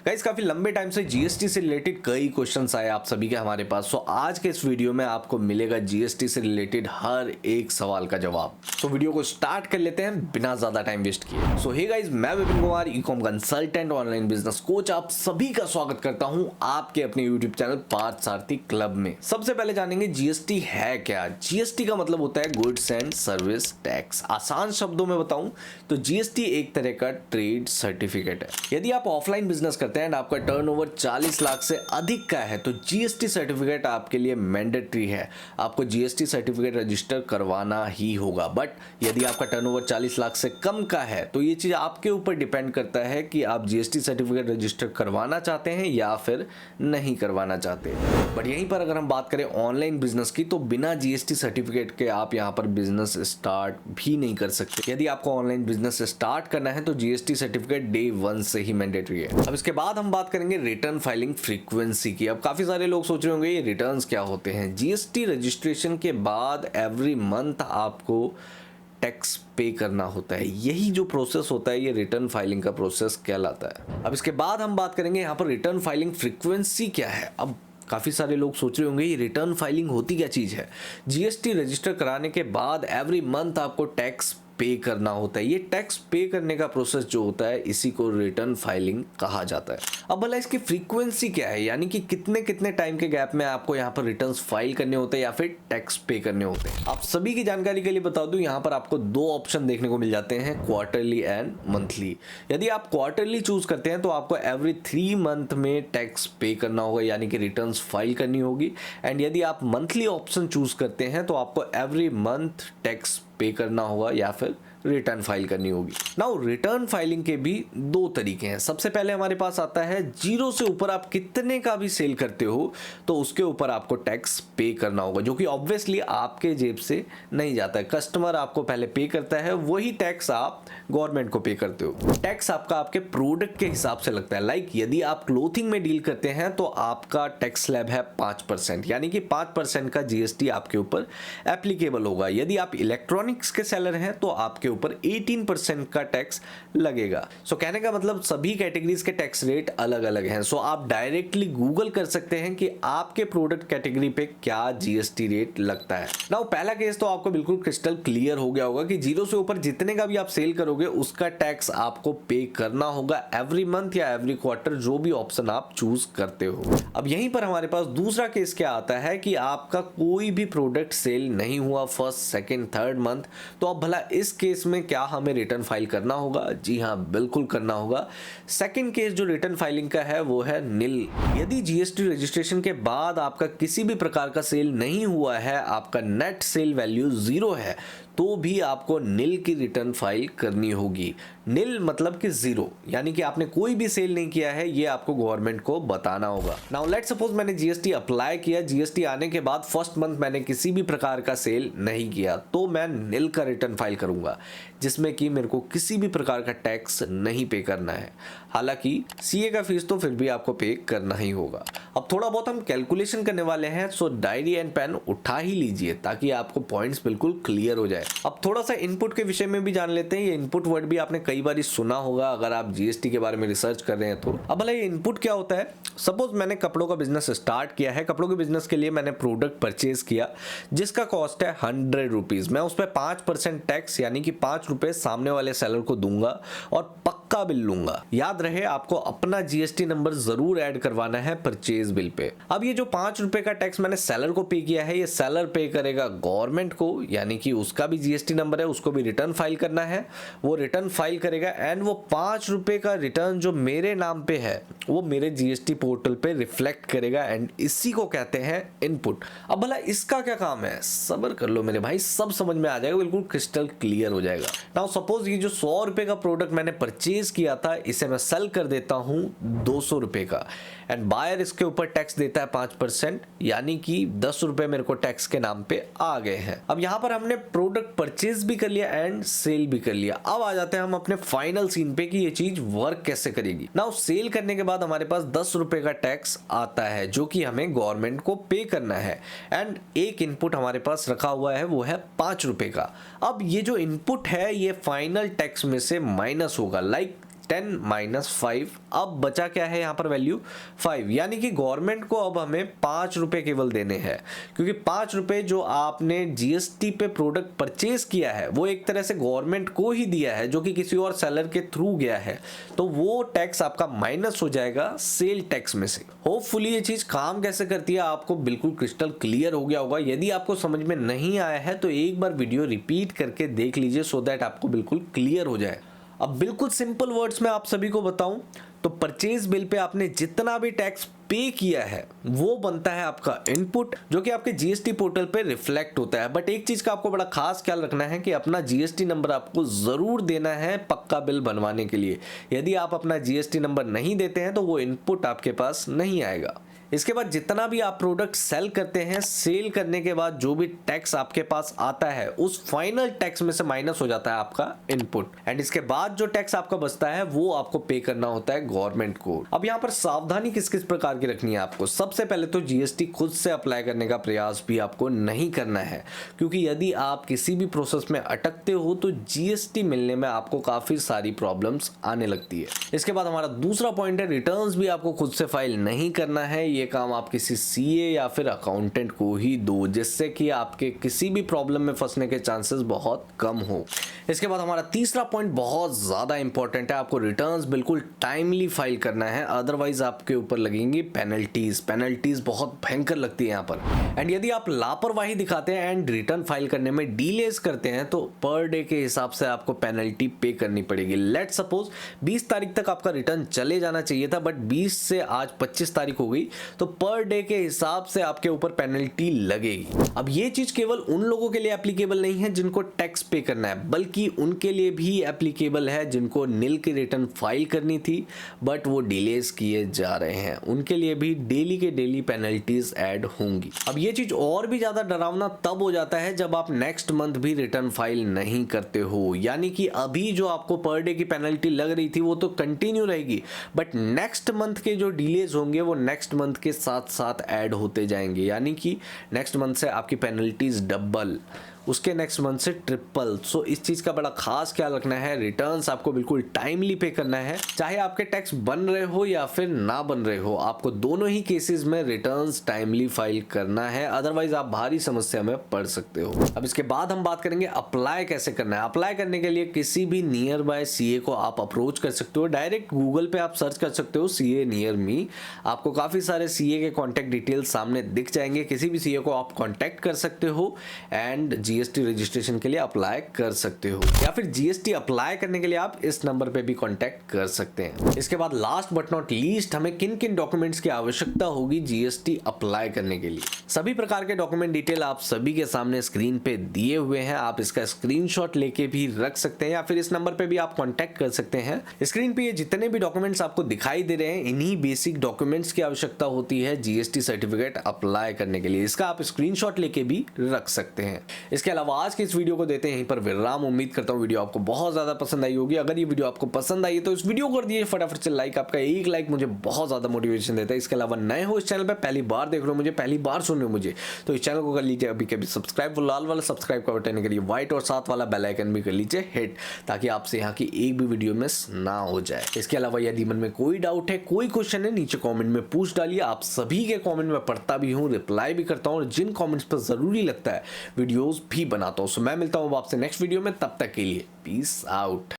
Guys काफी लंबे time से जीएसटी से रिलेटेड कई क्वेश्चंस आए आप सभी के हमारे पास। सो आज के इस वीडियो में आपको मिलेगा जीएसटी से रिलेटेड हर एक सवाल का जवाब। तो वीडियो को स्टार्ट कर लेते हैं बिना ज्यादा टाइम वेस्ट किए। सो हे गाइस, मैं Vipin Kumar, e-com consultant, online business coach, आप सभी का स्वागत करता हूं आपके अपने यूट्यूब चैनल पार्थ सारथी क्लब में। सबसे पहले जानेंगे जीएसटी है क्या। जीएसटी का मतलब होता है गुड्स एंड सर्विस टैक्स। आसान शब्दों में बताऊं तो जीएसटी एक तरह का ट्रेड सर्टिफिकेट है। यदि आप ऑफलाइन बिजनेस करते हैं, आपका टर्नओवर 40 लाख से अधिक का है तो जीएसटी सर्टिफिकेट आपके लिए मैंडेटरी है। आपको जीएसटी सर्टिफिकेट रजिस्टर करवाना ही होगा। बट यदि आपका टर्नओवर 40 लाख से कम का है तो ये चीज आपके ऊपर डिपेंड करता है कि आप जीएसटी सर्टिफिकेट रजिस्टर करवाना चाहते हैं या फिर नहीं करवाना चाहते। बट यहीं पर अगर हम बात करें ऑनलाइन बिजनेस की, तो बिना जीएसटी सर्टिफिकेट के आप यहां पर बिजनेस स्टार्ट भी नहीं कर सकते। यदि आपको ऑनलाइन बिजनेस स्टार्ट करना है तो जीएसटी सर्टिफिकेट डे 1 से ही मैंडेटरी है। अब इसके बाद हम बात करेंगे रिटर्न फाइलिंग फ्रीक्वेंसी की। अब काफी सारे लोग सोच रहे होंगे ये रिटर्न्स क्या होते हैं। जीएसटी रजिस्ट्रेशन के बाद एवरी मंथ आपको टैक्स पे करना होता है। यही जो प्रोसेस होता है ये रिटर्न फाइलिंग का प्रोसेस कहलाता है। अब इसके बाद हम बात करेंगे यहाँ पर रिटर्न फाइलिंग फ्रीक्वेंसी क्या है। अब काफ़ी सारे लोग सोच रहे होंगे ये रिटर्न फाइलिंग होती क्या चीज़ है। जीएसटी रजिस्टर कराने के बाद एवरी मंथ आपको टैक्स पे करना होता है। ये टैक्स पे करने का प्रोसेस जो होता है इसी को रिटर्न फाइलिंग कहा जाता है। अब भला इसकी फ्रीक्वेंसी क्या है, यानी कि कितने कितने टाइम के गैप में आपको यहाँ पर रिटर्न्स फाइल करने होते हैं या फिर टैक्स पे करने होते हैं। आप सभी की जानकारी के लिए बता दूं, यहाँ पर आपको दो ऑप्शन देखने को मिल जाते हैं, क्वार्टरली एंड मंथली। यदि आप क्वार्टरली चूज करते हैं तो आपको एवरी 3 मंथ में टैक्स पे करना होगा, यानी कि रिटर्न्स फाइल करनी होगी। एंड यदि आप मंथली ऑप्शन चूज करते हैं तो आपको एवरी मंथ टैक्स पे करना होगा या फिर रिटर्न फाइल करनी होगी। नाउ रिटर्न फाइलिंग के भी दो तरीके हैं। सबसे पहले हमारे पास आता है जीरो से ऊपर आप कितने का भी सेल करते हो तो उसके ऊपर आपको टैक्स पे करना होगा, जो कि ऑब्वियसली आपके जेब से नहीं जाता है। कस्टमर आपको पहले पे करता है, वही टैक्स आप गवर्नमेंट को पे करते हो। टैक्स आपका आपके प्रोडक्ट के हिसाब से लगता है। लाइक यदि आप क्लोथिंग में डील करते हैं तो आपका टैक्स स्लैब है 5%, यानी कि 5% का जीएसटी आपके ऊपर एप्लीकेबल होगा। यदि आप इलेक्ट्रॉनिक्स के सेलर हैं तो आपके ऊपर 18% का टैक्स लगेगा। सो कहने का मतलब सभी कैटेगरीज के टैक्स रेट अलग अलग हैं। सो आप डायरेक्टली गूगल कर सकते हैं कि आपके प्रोडक्ट कैटेगरी पे क्या जीएसटी रेट लगता है। नाउ पहला केस तो आपको बिल्कुल क्रिस्टल क्लियर हो गया होगा कि जीरो से ऊपर जितने का भी आप सेल करोगे उसका टैक्स आपको पे करना होगा एवरी मंथ या एवरी क्वार्टर, जो भी ऑप्शन आप चूज करते हो। अब यहीं पर हमारे पास दूसरा केस क्या आता है कि आपका कोई भी प्रोडक्ट सेल नहीं हुआ फर्स्ट, सेकेंड, थर्ड मंथ, तो अब भला इस केस में क्या हमें रिटर्न फाइल करना होगा? जी हां, बिल्कुल करना होगा। सेकंड केस जो रिटर्न फाइलिंग का है वो है निल। यदि जीएसटी रजिस्ट्रेशन के बाद आपका किसी भी प्रकार का सेल नहीं हुआ है, आपका नेट सेल वैल्यू 0 है, तो भी आपको निल की रिटर्न फाइल करनी होगी। निल मतलब कि 0, यानी कि आपने कोई भी सेल नहीं किया है, ये आपको गवर्नमेंट को बताना होगा। नाउ लेट्स सपोज मैंने जीएसटी अप्लाई किया, जीएसटी आने के बाद फर्स्ट मंथ मैंने किसी भी प्रकार का सेल नहीं किया, तो मैं निल का रिटर्न फाइल करूंगा, जिसमें कि मेरे को किसी भी प्रकार का टैक्स नहीं पे करना है। हालांकि सीए का फीस तो फिर भी आपको पे करना ही होगा। अब थोड़ा बहुत हम कैलकुलेशन करने वाले हैं, सो डायरी एंड पेन उठा ही लीजिए ताकि आपको पॉइंट्स बिल्कुल क्लियर हो जाए। अब थोड़ा सा इनपुट के विषय में भी जान लेते हैं। ये इनपुट वर्ड भी आपने कई बार सुना होगा अगर आप जीएसटी के बारे में रिसर्च कर रहे हैं तो। अब भला ये इनपुट क्या होता है। सपोज मैंने कपड़ों का बिजनेस स्टार्ट किया है, कपड़ों के बिजनेस के लिए मैंने प्रोडक्ट परचेज किया जिसका कॉस्ट है 100 रुपीज। मैं उस पर 5% टैक्स यानी कि 5 रुपए सामने वाले सेलर को दूंगा और पक्का बिल लूंगा। याद रहे आपको अपना जीएसटी नंबर जरूर ऐड करवाना है परचेज बिल पे। अब ये जो 5 रुपए का टैक्स मैंने सेलर को पे किया है, ये सेलर पे करेगा गवर्नमेंट को, यानी कि उसका भी जीएसटी नंबर है, उसको भी रिटर्न फाइल करना है, वो रिटर्न फाइल करेगा। एंड वो 5 रुपए का रिटर्न जो मेरे नाम पे है वो मेरे जीएसटी पोर्टल पे रिफ्लेक्ट करेगा एंड इसी को कहते हैं इनपुट। अब भला इसका क्या काम है, सब्र कर लो मेरे भाई, सब समझ में आ जाएगा, बिल्कुल क्रिस्टल क्लियर हो जाएगा। नाउ सपोज ये जो 100 रुपए का प्रोडक्ट मैंने परचेज किया था, इसे मैं सेल कर देता हूं 200 रुपए का, एंड बायर इसके ऊपर टैक्स देता है 5%, यानी कि 10 रुपए मेरे को टैक्स के नाम पे आ गए हैं। अब यहां पर हमने प्रोडक्ट परचेज भी कर लिया एंड सेल भी कर लिया। अब आ जाते हैं हम अपने फाइनल सीन पे कि ये चीज वर्क कैसे करेगी। नाउ सेल करने के बाद हमारे पास 10 रुपए का टैक्स आता है जो कि हमें गवर्नमेंट को पे करना है, एंड एक इनपुट हमारे पास रखा हुआ है वो है 5 रुपए का। अब ये जो इनपुट है ये फाइनल टैक्स में से माइनस होगा। लाइक 10 माइनस 5, अब बचा क्या है यहाँ पर वैल्यू 5, यानी कि गवर्नमेंट को अब हमें 5 रुपए केवल देने हैं, क्योंकि 5 रुपए जो आपने जीएसटी पे प्रोडक्ट परचेज किया है वो एक तरह से गवर्नमेंट को ही दिया है, जो कि किसी और सेलर के थ्रू गया है, तो वो टैक्स आपका माइनस हो जाएगा सेल टैक्स में से। होपफुली ये चीज काम कैसे करती है आपको बिल्कुल क्रिस्टल क्लियर हो गया होगा। यदि आपको समझ में नहीं आया है तो एक बार वीडियो रिपीट करके देख लीजिए, सो दैट आपको बिल्कुल क्लियर हो जाए। अब बिल्कुल सिंपल वर्ड्स में आप सभी को बताऊं तो परचेज बिल पे आपने जितना भी टैक्स पे किया है वो बनता है आपका इनपुट, जो कि आपके जीएसटी पोर्टल पे रिफ्लेक्ट होता है। बट एक चीज का आपको बड़ा खास ख्याल रखना है कि अपना जीएसटी नंबर आपको जरूर देना है पक्का बिल बनवाने के लिए। यदि आप अपना जीएसटी नंबर नहीं देते हैं तो वो इनपुट आपके पास नहीं आएगा। इसके बाद जितना भी आप प्रोडक्ट सेल करते हैं, सेल करने के बाद जो भी टैक्स आपके पास आता है उस फाइनल टैक्स में से माइनस हो जाता है आपका इनपुट, एंड इसके बाद जो टैक्स आपका बचता है वो आपको पे करना होता है गवर्नमेंट को। अब यहाँ पर सावधानी किस किस प्रकार की रखनी है आपको। सबसे पहले तो जीएसटी खुद से अप्लाई करने का प्रयास भी आपको नहीं करना है, क्योंकि यदि आप किसी भी प्रोसेस में अटकते हो तो जीएसटी मिलने में आपको काफी सारी प्रॉब्लम्स आने लगती है। इसके बाद हमारा दूसरा पॉइंट है, रिटर्न्स भी आपको खुद से फाइल नहीं करना है। ये काम आप किसी सीए या फिर अकाउंटेंट को ही दो, जिससे कि आपके किसी भी प्रॉब्लम में फंसने के चांसेस बहुत कम हो। इसके बाद हमारा तीसरा पॉइंट बहुत ज्यादा इंपॉर्टेंट है, आपको रिटर्न्स बिल्कुल टाइमली फाइल करना है, अदरवाइज आपके ऊपर लगेंगी पेनल्टीज बहुत भयंकर लगती है यहाँ पर। एंड यदि आप लापरवाही दिखाते हैं एंड रिटर्न फाइल करने में डिलेज करते हैं तो पर डे के हिसाब से आपको पेनल्टी पे करनी पड़ेगी। लेट सपोज 20 तारीख तक आपका रिटर्न चले जाना चाहिए था, बट 20 से आज 25 तारीख हो गई, तो पर डे के हिसाब से आपके ऊपर पेनल्टी लगेगी। अब ये चीज केवल उन लोगों के लिए एप्लीकेबल नहीं है जिनको टैक्स पे करना है, बल्कि उनके लिए भी एप्लीकेबल है जिनको नील की रिटर्न फाइल करनी थी बट वो डिलेज किए जा रहे हैं। उनके लिए भी डेली के डेली पेनल्टीज ऐड होंगी। अब ये चीज और भी ज्यादा डरावना तब हो जाता है जब आप नेक्स्ट मंथ भी रिटर्न फाइल नहीं करते हो, यानी कि अभी जो आपको पर डे की पेनल्टी लग रही थी वो तो कंटिन्यू रहेगी, बट नेक्स्ट मंथ के जो डिलेज होंगे वो नेक्स्ट मंथ के साथ साथ ऐड होते जाएंगे, यानी कि नेक्स्ट मंथ से आपकी पेनल्टीज डबल, उसके नेक्स्ट मंथ से ट्रिपल। सो इस चीज का बड़ा खास ख्याल रखना है। रिटर्न्स आपको बिल्कुल टाइमली पे करना है, चाहे आपके टैक्स बन रहे हो या फिर ना बन रहे हो, आपको दोनों ही केसेस में रिटर्न्स टाइमली फाइल करना है, अदरवाइज आप भारी समस्या में पड़ सकते हो। अब इसके बाद हम बात करेंगे अप्लाई कैसे करना है। अप्लाई करने के लिए किसी भी नियर बाय सीए को आप अप्रोच कर सकते हो। डायरेक्ट गूगल पे आप सर्च कर सकते हो सीए नियर मी, आपको काफी सारे सीए के कॉन्टेक्ट डिटेल्स सामने दिख जाएंगे। किसी भी सीए को आप कॉन्टेक्ट कर सकते हो एंड जीएसटी रजिस्ट्रेशन के लिए अप्लाई कर सकते हो, या फिर जीएसटी अप्लाई करने के लिए आप इस नंबर पे भी कांटेक्ट कर सकते हैं। इसके बाद लास्ट बट नॉट लीस्ट, हमें किन किन डॉक्यूमेंट्स की आवश्यकता होगी जीएसटी अप्लाई करने के लिए। सभी प्रकार के डॉक्यूमेंट डिटेल आप सभी के सामने स्क्रीन पे दिए हुए हैं, आप इसका स्क्रीनशॉट लेके भी रख सकते हैं या फिर इस नंबर पे भी आप कांटेक्ट कर सकते हैं। स्क्रीन पे ये जितने भी डॉक्यूमेंट्स आपको दिखाई दे रहे हैं, इन्हीं बेसिक डॉक्यूमेंट्स की आवश्यकता होती है जीएसटी सर्टिफिकेट अप्लाई करने के लिए। इसका आप स्क्रीनशॉट लेके भी रख सकते हैं। इसके अलावा आज के इस वीडियो को देते हैं यहीं पर विराम। उम्मीद करता हूं वीडियो आपको बहुत ज्यादा पसंद आई होगी। अगर ये वीडियो आपको पसंद आई है तो इस वीडियो को कर दीजिए फटाफट से लाइक। आपका एक लाइक मुझे बहुत ज्यादा मोटिवेशन देता है। इसके अलावा नए हो इस चैनल पे, पहली बार देख रहे हो मुझे, पहली बार सुन रहे हो मुझे, तो इस चैनल को कर लीजिए अभी कभी सब्सक्राइब। वो लाल वाला सब्सक्राइब का बटन करिए व्हाइट और साथ वाला बेल आइकन भी कर लीजिए हिट, ताकि आपसे यहाँ की एक भी वीडियो मिस ना हो जाए। इसके अलावा यदि मन में कोई डाउट है, कोई क्वेश्चन है, नीचे कमेंट में पूछ डालिए। आप सभी के कमेंट में पढ़ता भी हूँ, रिप्लाई भी करता हूँ और जिन कमेंट्स पर जरूरी लगता है वीडियोस भी बनाता हूँ। सो मैं मिलता हूँ आपसे नेक्स्ट वीडियो में, तब तक के लिए पीस आउट।